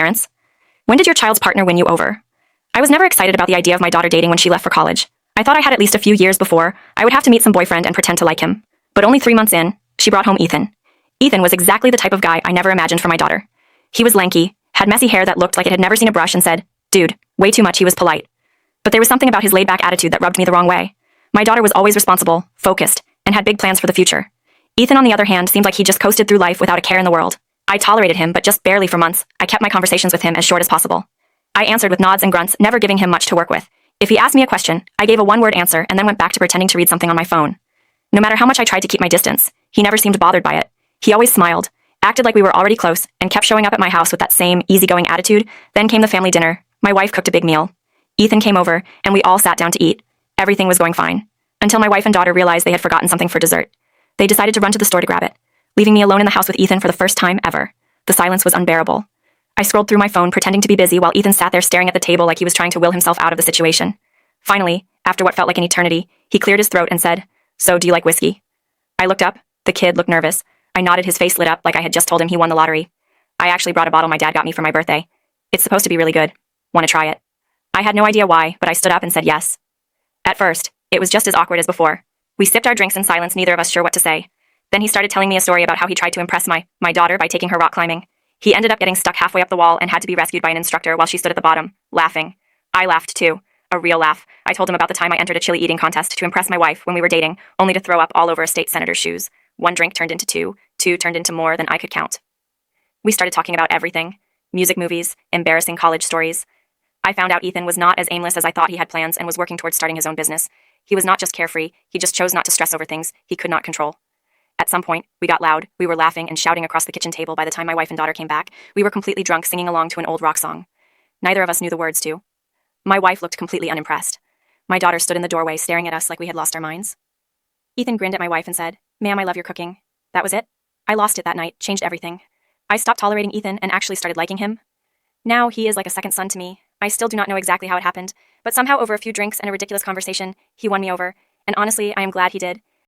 parents? When did your child's partner win you over? I was never excited about the idea of my daughter dating when she left for college. I thought I had at least a few years before I would have to meet some boyfriend and pretend to like him. But only 3 months in, she brought home Ethan. Ethan was exactly the type of guy I never imagined for my daughter. He was lanky, had messy hair that looked like it had never seen a brush, and said, "Dude, way too much." He was polite. But there was something about his laid-back attitude that rubbed me the wrong way. My daughter was always responsible, focused, and had big plans for the future. Ethan, on the other hand, seemed like he just coasted through life without a care in the world. I tolerated him, but just barely for months. I kept my conversations with him as short as possible. I answered with nods and grunts, never giving him much to work with. If he asked me a question, I gave a one-word answer and then went back to pretending to read something on my phone. No matter how much I tried to keep my distance, he never seemed bothered by it. He always smiled, acted like we were already close, and kept showing up at my house with that same easygoing attitude. Then came the family dinner. My wife cooked a big meal. Ethan came over, and we all sat down to eat. Everything was going fine. Until my wife and daughter realized they had forgotten something for dessert. They decided to run to the store to grab it, leaving me alone in the house with Ethan for the first time ever. The silence was unbearable. I scrolled through my phone, pretending to be busy, while Ethan sat there staring at the table like he was trying to will himself out of the situation. Finally, after what felt like an eternity, he cleared his throat and said, "So, do you like whiskey?" I looked up. The kid looked nervous. I nodded, his face lit up like I had just told him he won the lottery. "I actually brought a bottle my dad got me for my birthday. It's supposed to be really good. Want to try it?" I had no idea why, but I stood up and said yes. At first, it was just as awkward as before. We sipped our drinks in silence, neither of us sure what to say. Then he started telling me a story about how he tried to impress my daughter by taking her rock climbing. He ended up getting stuck halfway up the wall and had to be rescued by an instructor while she stood at the bottom, laughing. I laughed too. A real laugh. I told him about the time I entered a chili eating contest to impress my wife when we were dating, only to throw up all over a state senator's shoes. One drink turned into two, two turned into more than I could count. We started talking about everything. Music, movies, embarrassing college stories. I found out Ethan was not as aimless as I thought. He had plans and was working towards starting his own business. He was not just carefree, he just chose not to stress over things he could not control. At some point, we got loud. We were laughing and shouting across the kitchen table. By the time my wife and daughter came back, we were completely drunk, singing along to an old rock song. Neither of us knew the words to. My wife looked completely unimpressed. My daughter stood in the doorway, staring at us like we had lost our minds. Ethan grinned at my wife and said, "Ma'am, I love your cooking." That was it. I lost it that night, changed everything. I stopped tolerating Ethan and actually started liking him. Now he is like a second son to me. I still do not know exactly how it happened, but somehow over a few drinks and a ridiculous conversation, he won me over, and honestly, I am glad he did.